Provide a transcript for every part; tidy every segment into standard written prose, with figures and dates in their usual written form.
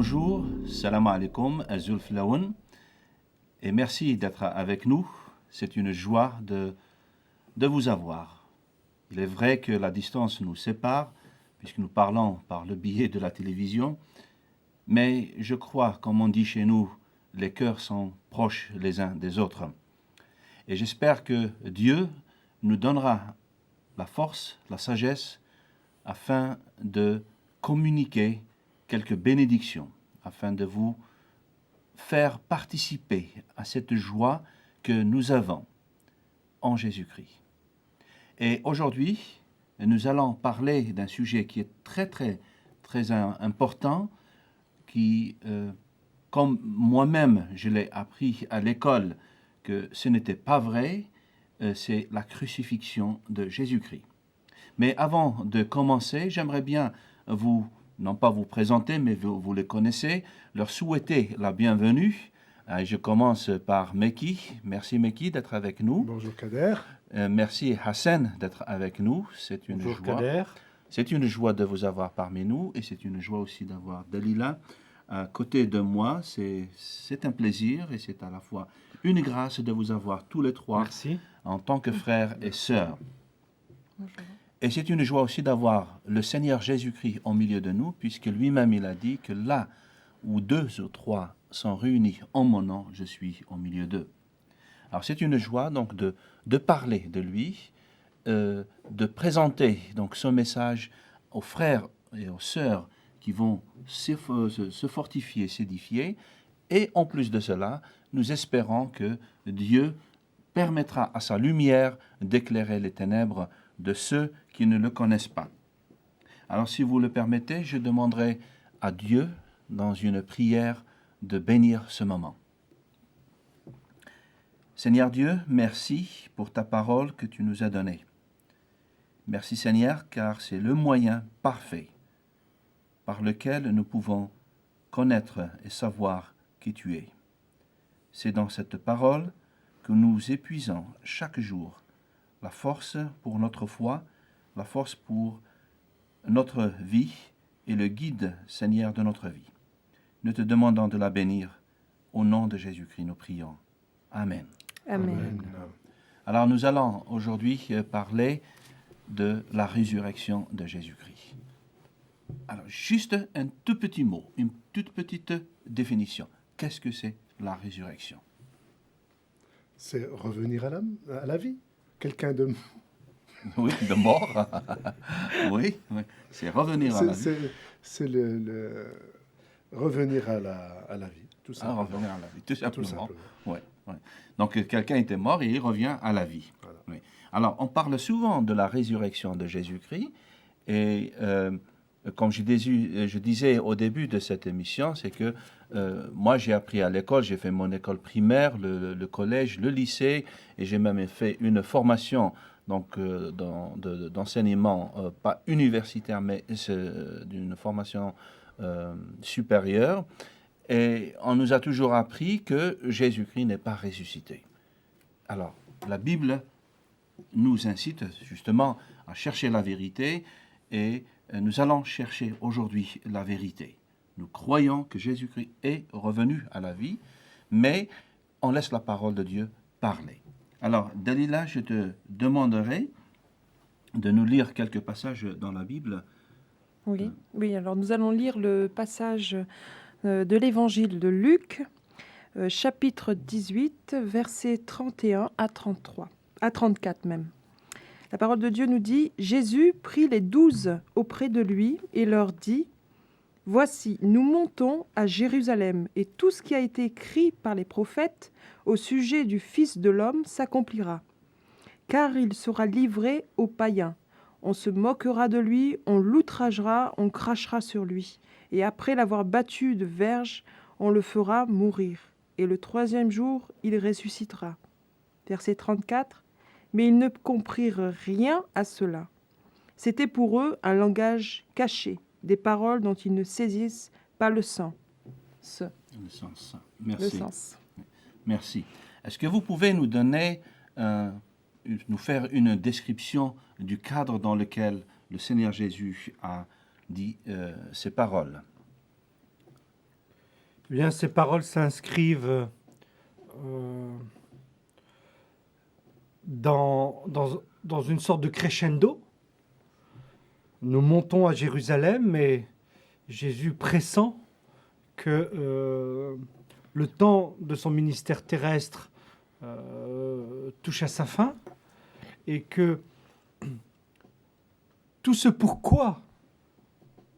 Bonjour, salam alaikum, azul filaoun, et merci d'être avec nous. C'est une joie de vous avoir. Il est vrai que la distance nous sépare, puisque nous parlons par le biais de la télévision, mais je crois, comme on dit chez nous, les cœurs sont proches les uns des autres. Et j'espère que Dieu nous donnera la force, la sagesse, afin de communiquer quelques bénédictions, afin de vous faire participer à cette joie que nous avons en Jésus-Christ. Et aujourd'hui, nous allons parler d'un sujet qui est très important, qui, comme moi-même je l'ai appris à l'école, que ce n'était pas vrai, c'est la crucifixion de Jésus-Christ. Mais avant de commencer, j'aimerais bien vous, non pas vous présenter, mais vous les connaissez, leur souhaiter la bienvenue. Je commence par Meki. Merci Meki d'être avec nous. Bonjour Kader. Merci Hassan d'être avec nous. C'est une Bonjour joie. Kader. C'est une joie de vous avoir parmi nous et c'est une joie aussi d'avoir Dalila à côté de moi. C'est un plaisir et c'est à la fois une grâce de vous avoir tous les trois. Merci. En tant que frères et sœurs. Bonjour. Et c'est une joie aussi d'avoir le Seigneur Jésus-Christ au milieu de nous, puisque lui-même il a dit que là où 2 ou 3 sont réunis en mon nom, je suis au milieu d'eux. Alors c'est une joie donc de parler de lui, de présenter donc ce message aux frères et aux sœurs qui vont se fortifier, s'édifier. Et en plus de cela, nous espérons que Dieu permettra à sa lumière d'éclairer les ténèbres de ceux qui ne le connaissent pas. Alors si vous le permettez, je demanderai à Dieu, dans une prière, de bénir ce moment. Seigneur Dieu, merci pour ta parole que tu nous as donnée. Merci Seigneur, car c'est le moyen parfait par lequel nous pouvons connaître et savoir qui tu es. C'est dans cette parole que nous épuisons chaque jour la force pour notre foi, la force pour notre vie et le guide, Seigneur, de notre vie. Nous te demandons de la bénir. Au nom de Jésus-Christ, nous prions. Amen. Amen. Alors nous allons aujourd'hui parler de la résurrection de Jésus-Christ. Alors juste un tout petit mot, une toute petite définition. Qu'est-ce que c'est la résurrection? C'est revenir à la vie. Quelqu'un de... Oui, de mort. oui, c'est revenir à la vie. C'est le revenir à la vie, tout simplement. Revenir à la vie, tout simplement. Tout simplement. Ouais. Donc quelqu'un était mort et il revient à la vie. Voilà. Oui. Alors on parle souvent de la résurrection de Jésus-Christ et comme je disais au début de cette émission, c'est que moi j'ai appris à l'école, j'ai fait mon école primaire, le collège, le lycée, et j'ai même fait une formation donc d'enseignement, pas universitaire, mais d'une formation supérieure. Et on nous a toujours appris que Jésus-Christ n'est pas ressuscité. Alors, la Bible nous incite justement à chercher la vérité et nous allons chercher aujourd'hui la vérité. Nous croyons que Jésus-Christ est revenu à la vie, mais on laisse la parole de Dieu parler. Alors, Dalila, je te demanderai de nous lire quelques passages dans la Bible. Oui, alors nous allons lire le passage de l'évangile de Luc, chapitre 18, versets 31 à 34 même. La parole de Dieu nous dit « Jésus prit les 12 auprès de lui et leur dit « Voici, nous montons à Jérusalem, et tout ce qui a été écrit par les prophètes au sujet du Fils de l'homme s'accomplira. Car il sera livré aux païens. On se moquera de lui, on l'outragera, on crachera sur lui. Et après l'avoir battu de verge, on le fera mourir. Et le 3e jour, il ressuscitera. » Verset 34. Mais ils ne comprirent rien à cela. C'était pour eux un langage caché, des paroles dont ils ne saisissent pas le sens. Le sens. Merci. Le sens. Merci. Est-ce que vous pouvez nous donner, nous faire une description du cadre dans lequel le Seigneur Jésus a dit ces paroles? Eh bien, ces paroles s'inscrivent dans une sorte de crescendo. Nous montons à Jérusalem et Jésus pressent que le temps de son ministère terrestre touche à sa fin et que tout ce pourquoi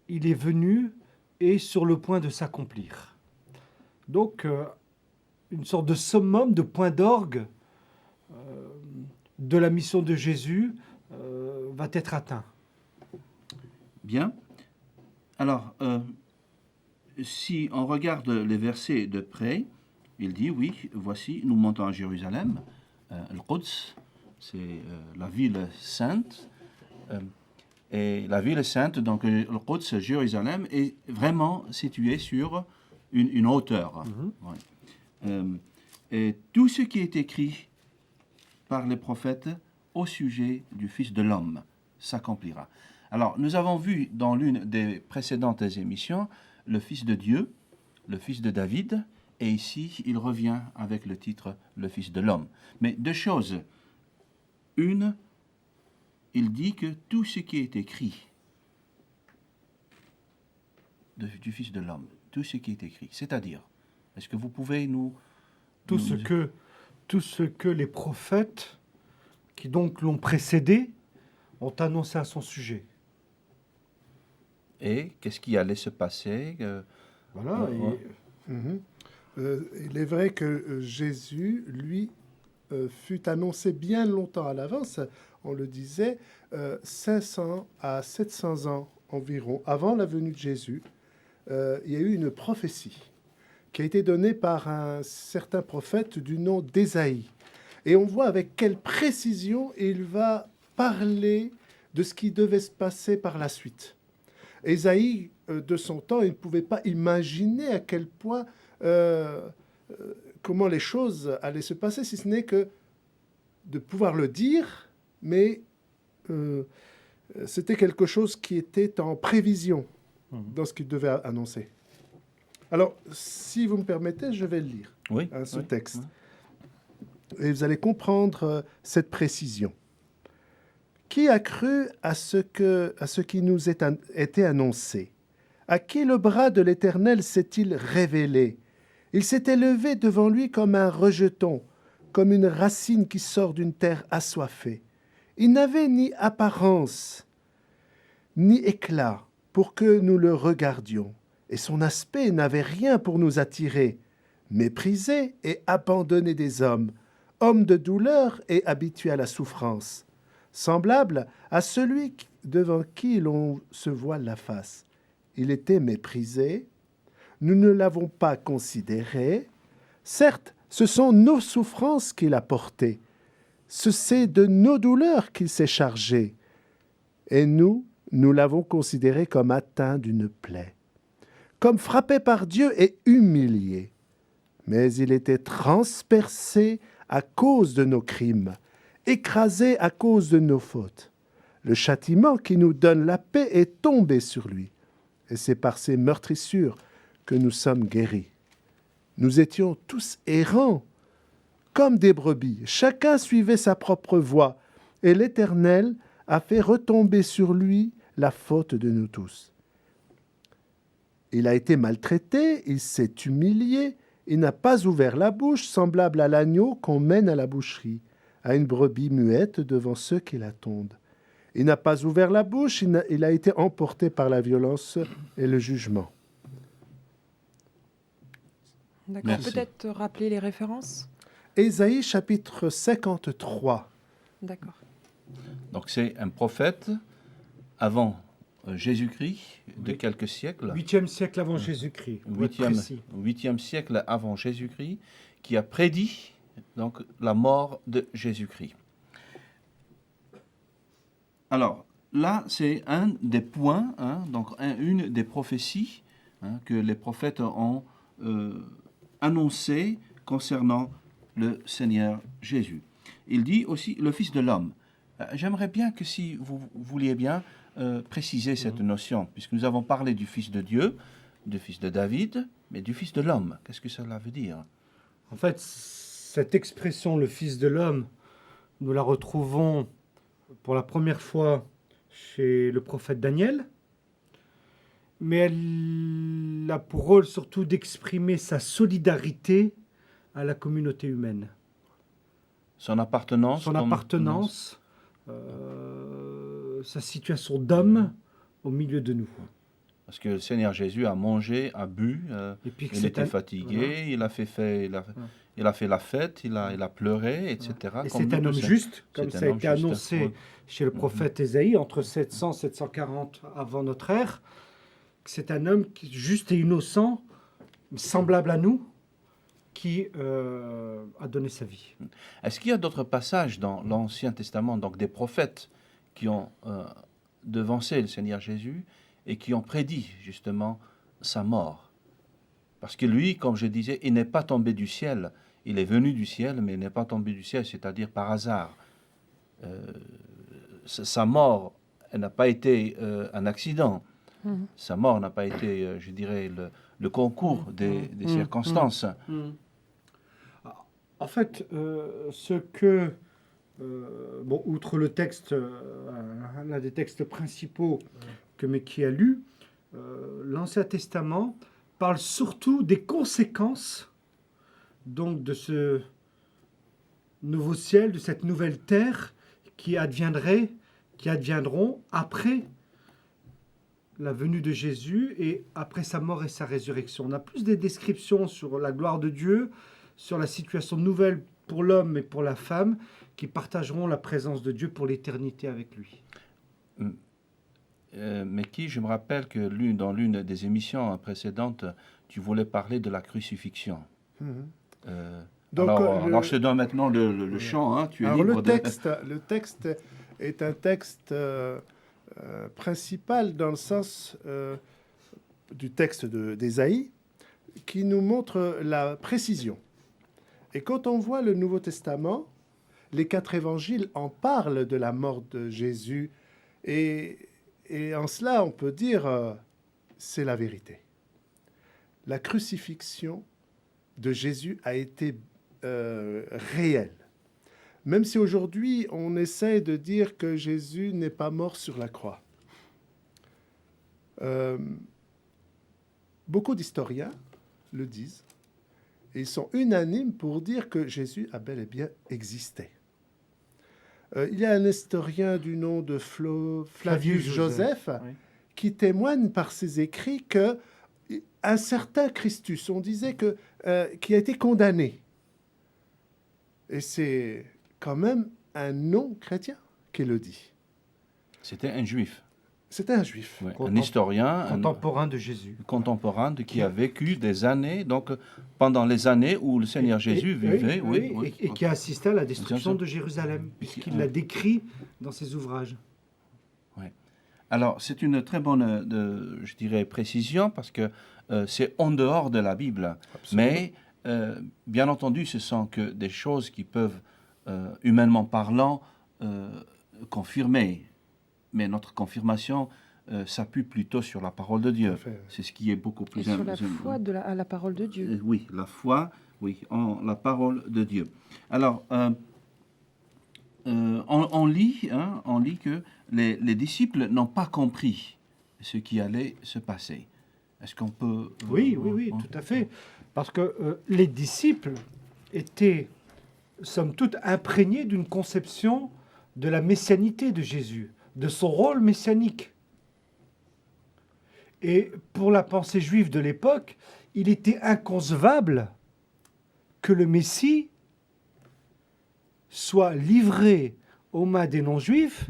il est venu est sur le point de s'accomplir. Donc, une sorte de summum, de point d'orgue de la mission de Jésus va être atteint. Bien. Alors, si on regarde les versets de près, il dit, oui, voici, nous montons à Jérusalem, Al-Quds, c'est la ville sainte, et la ville sainte, donc Al-Quds, Jérusalem, est vraiment située sur une hauteur. Ouais. Et tout ce qui est écrit par les prophètes au sujet du Fils de l'homme s'accomplira. Alors, nous avons vu dans l'une des précédentes émissions le Fils de Dieu, le Fils de David, et ici, il revient avec le titre le Fils de l'homme. Mais deux choses. Une, il dit que tout ce qui est écrit du Fils de l'homme, tout ce qui est écrit, c'est-à-dire, est-ce que vous pouvez nous... Tout ce que les prophètes, qui donc l'ont précédé, ont annoncé à son sujet. Et qu'est-ce qui allait se passer Voilà. Il est vrai que Jésus, lui, fut annoncé bien longtemps à l'avance. On le disait, 500 à 700 ans environ avant la venue de Jésus, il y a eu une prophétie qui a été donnée par un certain prophète du nom d'Ésaïe. Et on voit avec quelle précision il va parler de ce qui devait se passer par la suite. Ésaïe, de son temps, il ne pouvait pas imaginer à quel point, comment les choses allaient se passer, si ce n'est que de pouvoir le dire, mais c'était quelque chose qui était en prévision dans ce qu'il devait annoncer. Alors, si vous me permettez, je vais le lire, ce texte. Oui. Et vous allez comprendre cette précision. Qui a cru à ce qui nous était annoncé? À qui le bras de l'Éternel s'est-il révélé? Il s'est élevé devant lui comme un rejeton, comme une racine qui sort d'une terre assoiffée. Il n'avait ni apparence, ni éclat pour que nous le regardions, et son aspect n'avait rien pour nous attirer. Méprisé et abandonné des hommes, homme de douleur et habitué à la souffrance, semblable à celui devant qui l'on se voile la face. Il était méprisé, nous ne l'avons pas considéré. Certes, ce sont nos souffrances qu'il a portées, c'est de nos douleurs qu'il s'est chargé, et nous l'avons considéré comme atteint d'une plaie, comme frappé par Dieu et humilié. Mais il était transpercé à cause de nos crimes, écrasé à cause de nos fautes. Le châtiment qui nous donne la paix est tombé sur lui, et c'est par ses meurtrissures que nous sommes guéris. Nous étions tous errants, comme des brebis. Chacun suivait sa propre voie, et l'Éternel a fait retomber sur lui la faute de nous tous. Il a été maltraité, il s'est humilié, il n'a pas ouvert la bouche, semblable à l'agneau qu'on mène à la boucherie, à une brebis muette devant ceux qui l'attendent. Il n'a pas ouvert la bouche, il a été emporté par la violence et le jugement. D'accord. Peut-être rappeler les références ? Ésaïe chapitre 53. D'accord. Donc c'est un prophète avant Jésus-Christ de quelques siècles. 8e siècle avant Jésus-Christ. 8e siècle avant Jésus-Christ, qui a prédit donc la mort de Jésus-Christ. Alors là, c'est un des points, donc une des prophéties que les prophètes ont annoncées concernant le Seigneur Jésus. Il dit aussi le Fils de l'homme. J'aimerais bien que si vous vouliez bien préciser cette notion, puisque nous avons parlé du Fils de Dieu, du fils de David, mais du fils de l'homme. Qu'est-ce que cela veut dire? En fait, cette expression, le fils de l'homme, nous la retrouvons pour la première fois chez le prophète Daniel, mais elle a pour rôle surtout d'exprimer sa solidarité à la communauté humaine. Son appartenance. Sa situation d'homme au milieu de nous. Parce que le Seigneur Jésus a mangé, a bu, il était fatigué, il a fait la fête, il a pleuré, etc. Et c'est un homme juste, comme ça a été annoncé chez le prophète Ésaïe, entre 700 et 740 avant notre ère. C'est un homme juste et innocent, semblable à nous, qui a donné sa vie. Est-ce qu'il y a d'autres passages dans l'Ancien Testament, donc des prophètes qui ont devancé le Seigneur Jésus et qui ont prédit justement sa mort? Parce que lui, comme je disais, il n'est pas tombé du ciel. Il est venu du ciel, mais il n'est pas tombé du ciel, c'est-à-dire par hasard. Sa mort, elle n'a pas été un accident. Sa mort n'a pas été, je dirais, le concours des circonstances. En fait, outre le texte, l'un des textes principaux que Meki a lu, l'Ancien Testament parle surtout des conséquences donc de ce nouveau ciel, de cette nouvelle terre qui adviendront après la venue de Jésus et après sa mort et sa résurrection. On a plus des descriptions sur la gloire de Dieu, sur la situation nouvelle pour l'homme et pour la femme qui partageront la présence de Dieu pour l'éternité avec lui. Meki, je me rappelle que dans l'une des émissions précédentes, tu voulais parler de la crucifixion. Donc, alors je te donne maintenant le chant, hein, tu es libre le texte est un texte principal dans le sens du texte d'Ésaïe qui nous montre la précision. Et quand on voit le Nouveau Testament, les 4 évangiles en parlent de la mort de Jésus et en cela on peut dire c'est la vérité. La crucifixion de Jésus a été réelle. Même si aujourd'hui on essaie de dire que Jésus n'est pas mort sur la croix. Beaucoup d'historiens le disent. Et ils sont unanimes pour dire que Jésus a bel et bien existé. Il y a un historien du nom de Flavius Joseph qui témoigne par ses écrits qu'un certain Christus, on disait qui a été condamné. Et c'est quand même un non-chrétien qui le dit. C'était un juif. C'était un juif. Ouais, un historien. Contemporain de Jésus. Contemporain qui a vécu des années, donc pendant les années où le Seigneur Jésus vivait. Et qui a assisté à la destruction de Jérusalem, puisqu'il l'a décrit dans ses ouvrages. Ouais. Alors, c'est une très bonne, je dirais, précision, parce que c'est en dehors de la Bible. Absolument. Mais, bien entendu, ce sont que des choses qui peuvent, humainement parlant, confirmer. Mais notre confirmation s'appuie plutôt sur la parole de Dieu. C'est ce qui est beaucoup plus... Et sur la foi à la parole de Dieu. Oui, la foi, en la parole de Dieu. Alors, on lit que les disciples n'ont pas compris ce qui allait se passer. Est-ce qu'on peut... Oui, tout à fait. Parce que les disciples étaient, somme toute, imprégnés d'une conception de la messianité de Jésus, de son rôle messianique. Et pour la pensée juive de l'époque, il était inconcevable que le Messie soit livré aux mains des non-juifs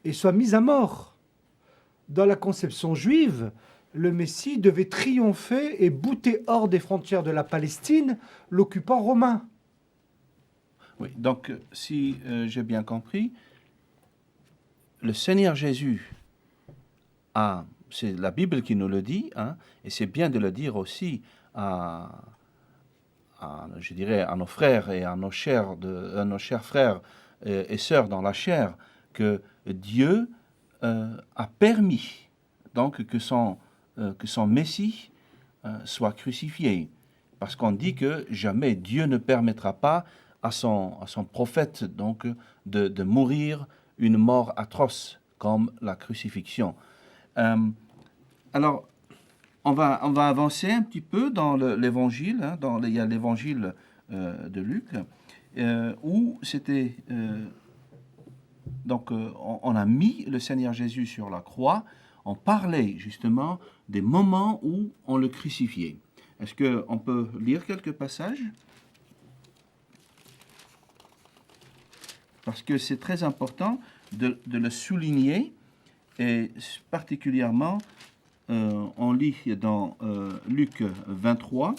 et soit mis à mort. Dans la conception juive, le Messie devait triompher et bouter hors des frontières de la Palestine l'occupant romain. Oui, donc si j'ai bien compris, le Seigneur Jésus c'est la Bible qui nous le dit, hein, et c'est bien de le dire aussi je dirais, à nos frères et à nos chers frères et sœurs dans la chair, que Dieu a permis donc que son Messie soit crucifié. Parce qu'on dit que jamais Dieu ne permettra pas à son prophète donc, de mourir une mort atroce comme la crucifixion. Alors, on va avancer un petit peu dans l'évangile. Hein, il y a l'évangile de Luc, où c'était... donc, on a mis le Seigneur Jésus sur la croix. On parlait justement des moments où on le crucifiait. Est-ce qu'on peut lire quelques passages? Parce que c'est très important de le souligner, et particulièrement, on lit dans Luc 23,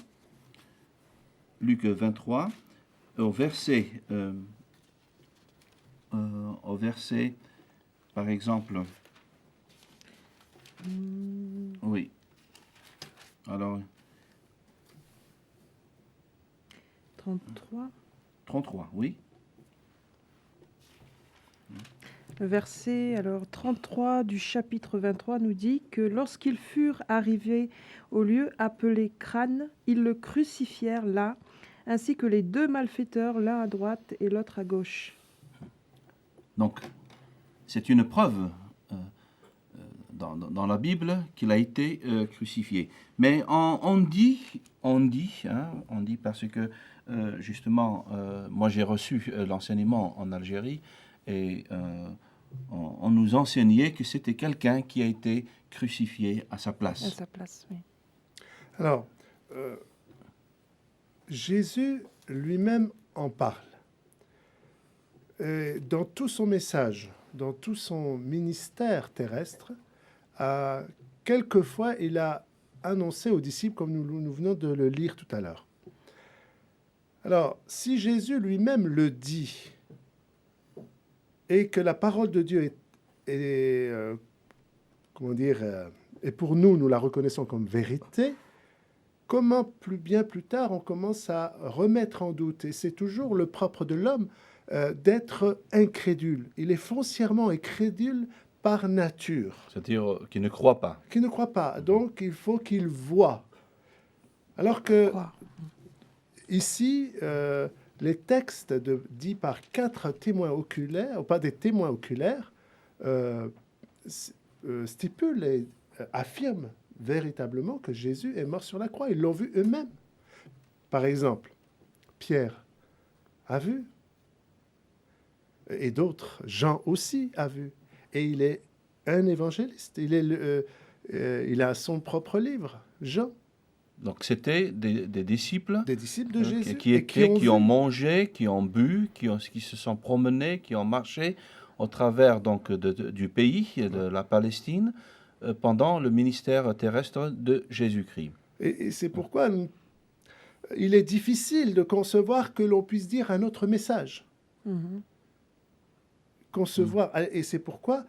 au verset, par exemple, oui, alors... 33, oui. Le verset 33 du chapitre 23 nous dit que lorsqu'ils furent arrivés au lieu appelé Crâne, ils le crucifièrent là, ainsi que les deux malfaiteurs, l'un à droite et l'autre à gauche. Donc, c'est une preuve dans la Bible qu'il a été crucifié. Mais on dit parce que justement, moi j'ai reçu l'enseignement en Algérie et on nous enseignait que c'était quelqu'un qui a été crucifié à sa place. À sa place, oui. Alors, Jésus lui-même en parle. Et dans tout son message, dans tout son ministère terrestre, quelquefois il a annoncé aux disciples, comme nous venons de le lire tout à l'heure. Alors, si Jésus lui-même le dit, et que la parole de Dieu est pour nous la reconnaissons comme vérité, comment plus tard on commence à remettre en doute? Et c'est toujours le propre de l'homme d'être incrédule. Il est foncièrement incrédule par nature. C'est-à-dire qu'il ne croit pas. Qu'il ne croit pas. Donc, il faut qu'il voie. Alors que, ici, les textes dits par 4 témoins oculaires, ou pas des témoins oculaires, stipulent et affirment véritablement que Jésus est mort sur la croix. Ils l'ont vu eux-mêmes. Par exemple, Pierre a vu, et d'autres, Jean aussi a vu. Et il est un évangéliste. Il a son propre livre, Jean. Donc c'était des disciples. Des disciples de Jésus. Qui ont mangé, qui ont bu, qui se sont promenés, qui ont marché au travers donc, du pays, de la Palestine, pendant le ministère terrestre de Jésus-Christ. Et c'est pourquoi il est difficile de concevoir que l'on puisse dire un autre message. Et c'est pourquoi,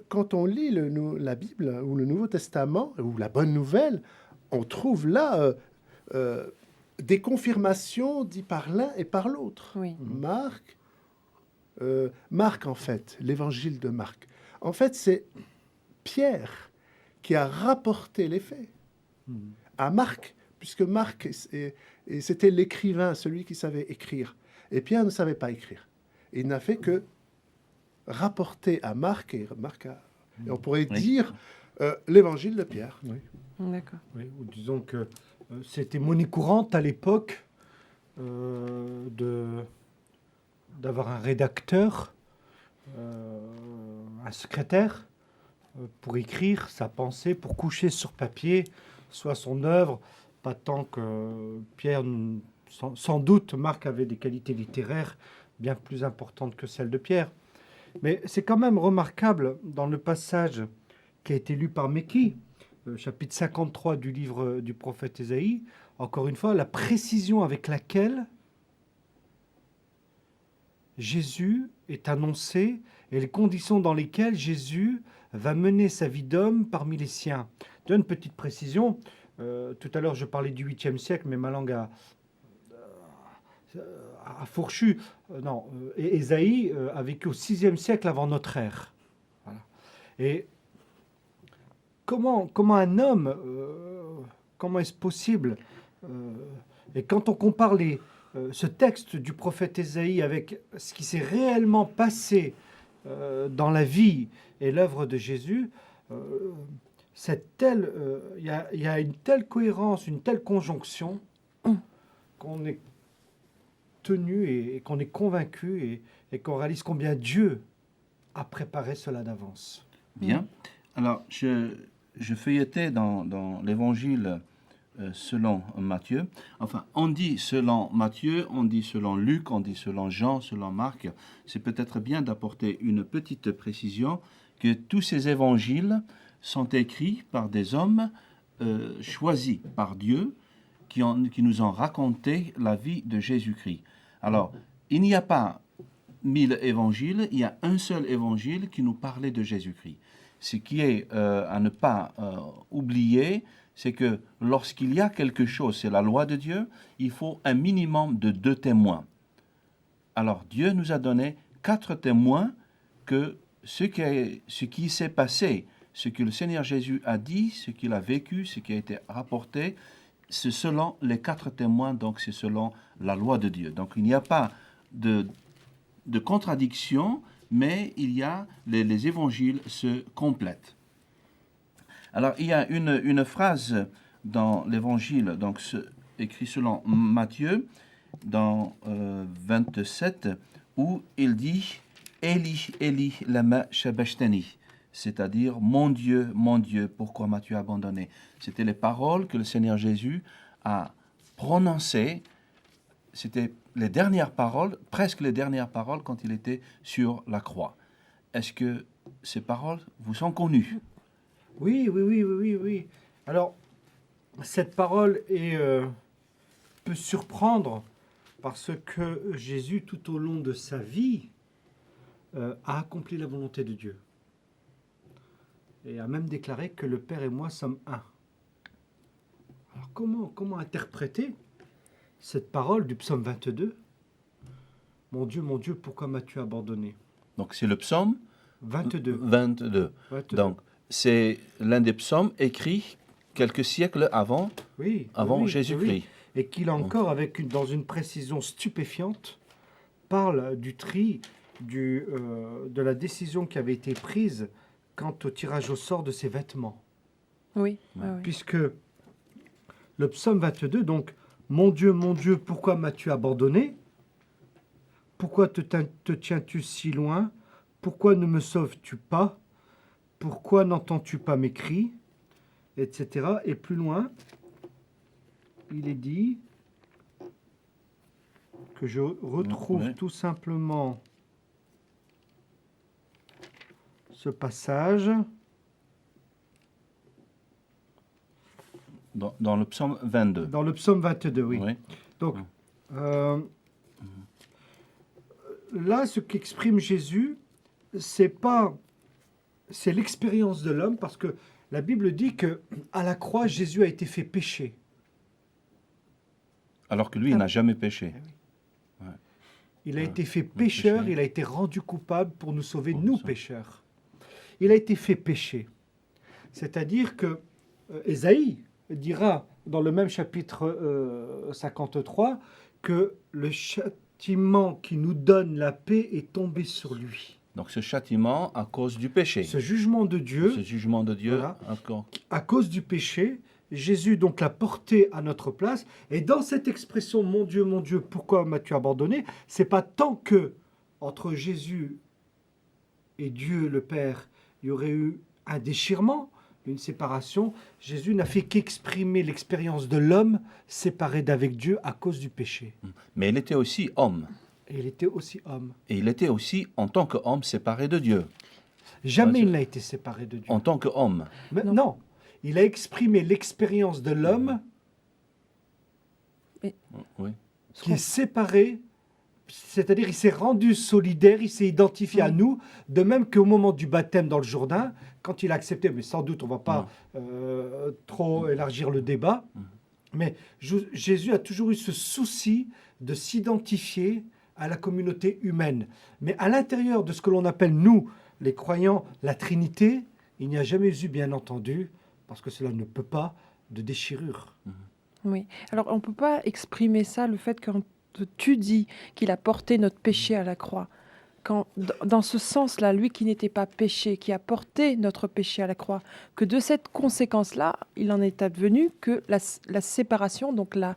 quand on lit la Bible ou le Nouveau Testament, ou la Bonne Nouvelle, on trouve là des confirmations dites par l'un et par l'autre. Oui. Marc, en fait, l'évangile de Marc. En fait, c'est Pierre qui a rapporté les faits à Marc, puisque Marc, c'était l'écrivain, celui qui savait écrire. Et Pierre ne savait pas écrire. Il n'a fait que rapporter à Marc, et on pourrait dire l'évangile de Pierre. Oui. D'accord. Oui, ou disons que c'était monnaie courante à l'époque d'avoir un rédacteur, un secrétaire, pour écrire sa pensée, pour coucher sur papier, soit son œuvre, pas tant que Pierre, sans doute, Marc avait des qualités littéraires bien plus importantes que celles de Pierre. Mais c'est quand même remarquable dans le passage qui a été lu par Meki, chapitre 53 du livre du prophète Ésaïe, encore une fois, la précision avec laquelle Jésus est annoncé et les conditions dans lesquelles Jésus va mener sa vie d'homme parmi les siens. Je donne une petite précision. Tout à l'heure, je parlais du 8e siècle, mais ma langue a fourchu. Ésaïe a vécu au 6e siècle avant notre ère. Voilà. Et comment un homme comment est-ce possible Et quand on compare ce texte du prophète Ésaïe avec ce qui s'est réellement passé dans la vie et l'œuvre de Jésus, il y a une telle cohérence, une telle conjonction qu'on est tenu et qu'on est convaincu et qu'on réalise combien Dieu a préparé cela d'avance. Bien. Alors, je feuilletais dans l'évangile selon Matthieu. Enfin, on dit selon Matthieu, on dit selon Luc, on dit selon Jean, selon Marc. C'est peut-être bien d'apporter une petite précision que tous ces évangiles sont écrits par des hommes choisis par Dieu qui nous ont raconté la vie de Jésus-Christ. Alors, il n'y a pas 1000 évangiles, il y a un seul évangile qui nous parlait de Jésus-Christ. Ce qui est à ne pas oublier, c'est que lorsqu'il y a quelque chose, c'est la loi de Dieu, il faut un minimum de 2 témoins. Alors Dieu nous a donné 4 témoins que ce qui s'est passé, ce que le Seigneur Jésus a dit, ce qu'il a vécu, ce qui a été rapporté, c'est selon les 4 témoins, donc c'est selon la loi de Dieu. Donc il n'y a pas de contradiction, mais il y a les évangiles se complètent. Alors, il y a une phrase dans l'évangile, donc écrit selon Matthieu, dans 27, où il dit « Eli, Eli, lama sabachthani », c'est-à-dire « Mon Dieu, pourquoi m'as-tu abandonné ?» C'était les paroles que le Seigneur Jésus a prononcées. C'était les dernières paroles, presque les dernières paroles quand il était sur la croix. Est-ce que ces paroles vous sont connues ? Oui. Alors, cette parole peut surprendre parce que Jésus, tout au long de sa vie, a accompli la volonté de Dieu. Et a même déclaré que le Père et moi sommes un. Alors, comment interpréter cette parole du psaume 22 ? Mon Dieu, pourquoi m'as-tu abandonné ? Donc, c'est le psaume 22. Donc, c'est l'un des psaumes écrits quelques siècles avant Jésus-Christ. Oui. Et qu'il encore, dans une précision stupéfiante, parle du tri, de la décision qui avait été prise quant au tirage au sort de ses vêtements. Oui. Puisque le psaume 22, donc, mon Dieu, pourquoi m'as-tu abandonné ? Pourquoi te tiens-tu si loin ? Pourquoi ne me sauves-tu pas ? Pourquoi n'entends-tu pas mes cris ? Etc. Et plus loin, il est dit que je retrouve tout simplement ce passage dans le psaume 22. Dans le psaume 22, oui. Donc, là, ce qu'exprime Jésus, c'est l'expérience de l'homme, parce que la Bible dit que à la croix, Jésus a été fait pécher. Alors que lui, il n'a jamais péché. Il a été fait pécheur, il a été rendu coupable pour nous sauver, nous pécheurs. Il a été fait pécher. C'est-à-dire que Ésaïe dira dans le même chapitre 53 que le châtiment qui nous donne la paix est tombé sur lui. Donc ce châtiment à cause du péché. Ce jugement de Dieu, voilà, à cause du péché, Jésus donc l'a porté à notre place. Et dans cette expression, mon Dieu, pourquoi m'as-tu abandonné ? C'est pas tant que entre Jésus et Dieu le Père, il y aurait eu un déchirement, une séparation. Jésus n'a fait qu'exprimer l'expérience de l'homme séparé d'avec Dieu à cause du péché. Mais il était aussi homme. Et il était aussi homme. Et il était aussi, en tant qu'homme, séparé de Dieu. Jamais il n'a été séparé de Dieu. En tant qu'homme. Non. Il a exprimé l'expérience de l'homme qui est séparé, c'est-à-dire il s'est rendu solidaire, il s'est identifié à nous, de même qu'au moment du baptême dans le Jourdain, quand il a accepté, mais sans doute on ne va pas trop élargir le débat, mais Jésus a toujours eu ce souci de s'identifier à la communauté humaine. Mais à l'intérieur de ce que l'on appelle, nous, les croyants, la Trinité, il n'y a jamais eu, bien entendu, parce que cela ne peut pas, de déchirure. Oui. Alors, on ne peut pas exprimer ça, le fait que tu dis qu'il a porté notre péché à la croix. Quand, dans ce sens-là, lui qui n'était pas péché, qui a porté notre péché à la croix, que de cette conséquence-là, il en est advenu que la séparation, donc la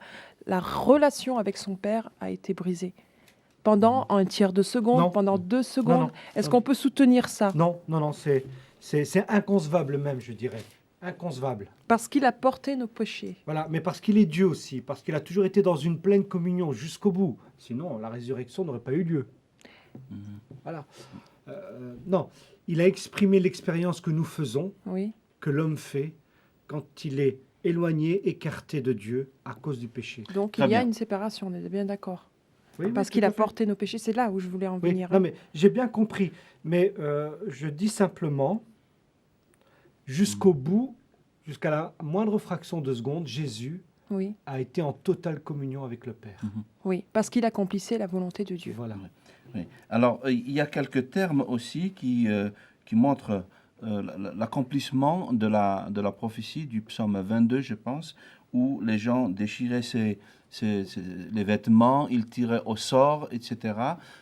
relation avec son Père a été brisée. Pendant un tiers de seconde, Non. pendant 2 secondes. Non. Est-ce qu'on peut soutenir ça? Non, c'est inconcevable même, je dirais. Inconcevable. Parce qu'il a porté nos péchés. Voilà, mais parce qu'il est Dieu aussi, parce qu'il a toujours été dans une pleine communion jusqu'au bout. Sinon, la résurrection n'aurait pas eu lieu. Voilà. Non, il a exprimé l'expérience que nous faisons, Oui. que l'homme fait quand il est éloigné, écarté de Dieu à cause du péché. Donc Très il y a bien. une séparation, on est bien d'accord. Oui, Parce oui, qu'il tout a à fait. porté nos péchés, c'est là où je voulais en Oui, venir. non, mais j'ai bien compris. Mais je dis simplement, jusqu'au bout, jusqu'à la moindre fraction de seconde, Jésus Oui, a été en totale communion avec le Père. oui, parce qu'il accomplissait la volonté de Dieu. Voilà. Oui. Alors, il y a quelques termes aussi qui montrent l'accomplissement de la prophétie du psaume 22, je pense, où les gens déchiraient les vêtements, ils tiraient au sort, etc.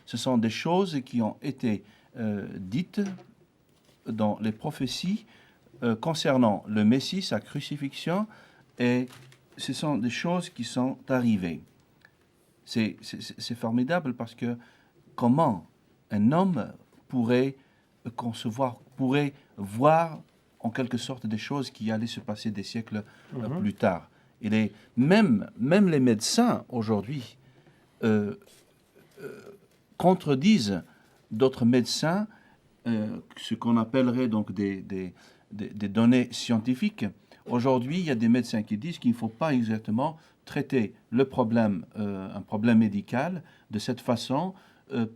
Ce sont des choses qui ont été dites dans les prophéties concernant le Messie, sa crucifixion, et ce sont des choses qui sont arrivées. C'est formidable parce que comment un homme pourrait concevoir, pourrait voir en quelque sorte des choses qui allaient se passer des siècles plus tard. Et même les médecins aujourd'hui contredisent d'autres médecins, ce qu'on appellerait donc des données scientifiques. Aujourd'hui, il y a des médecins qui disent qu'il ne faut pas exactement traiter le problème, un problème médical de cette façon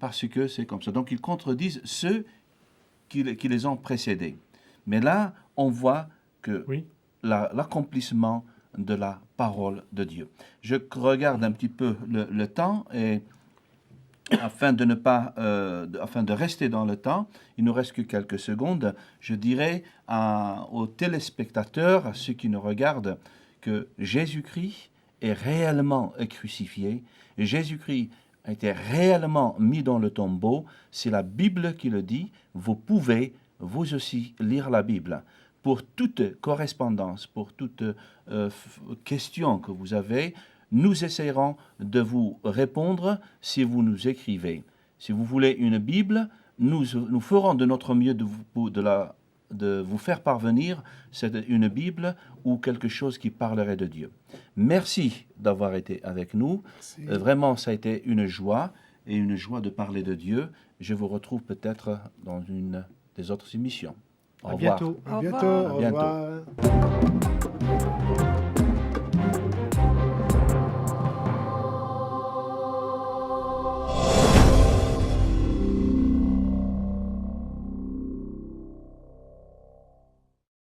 parce que c'est comme ça. Donc, ils contredisent ceux qui les ont précédés. Mais là, on voit que l'accomplissement de la parole de Dieu. Je regarde un petit peu le temps et afin de rester dans le temps, il nous reste que quelques secondes. Je dirais aux téléspectateurs, à ceux qui nous regardent, que Jésus-Christ est réellement crucifié. Et Jésus-Christ a été réellement mis dans le tombeau. C'est la Bible qui le dit. Vous pouvez, vous aussi, lire la Bible. Pour toute correspondance, pour toute question que vous avez, nous essayerons de vous répondre si vous nous écrivez. Si vous voulez une Bible, nous ferons de notre mieux de vous faire parvenir une Bible ou quelque chose qui parlerait de Dieu. Merci d'avoir été avec nous. Vraiment, ça a été une joie et une joie de parler de Dieu. Je vous retrouve peut-être dans une des autres émissions. Au revoir. Bientôt. À bientôt. Au revoir.